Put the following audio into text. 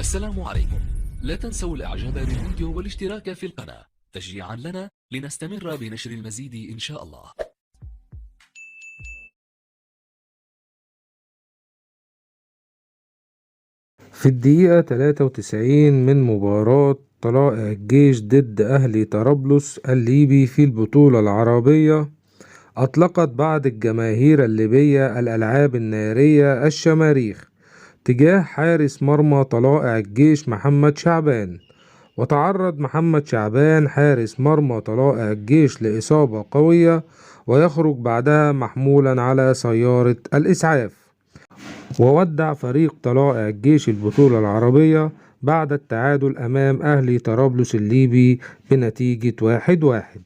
السلام عليكم. لا تنسوا الاعجاب بالفيديو والاشتراك في القناة تشجيعا لنا لنستمر بنشر المزيد ان شاء الله. في الدقيقة 93 من مباراة طلائع الجيش ضد أهلي طرابلس الليبي في البطولة العربية، أطلقت بعض الجماهير الليبية الألعاب النارية الشماريخ تجاه حارس مرمى طلائع الجيش محمد شعبان. وتعرض محمد شعبان حارس مرمى طلائع الجيش لإصابة قوية، ويخرج بعدها محمولا على سيارة الإسعاف. وودع فريق طلائع الجيش البطولة العربية بعد التعادل أمام أهلي طرابلس الليبي بنتيجة 1-1.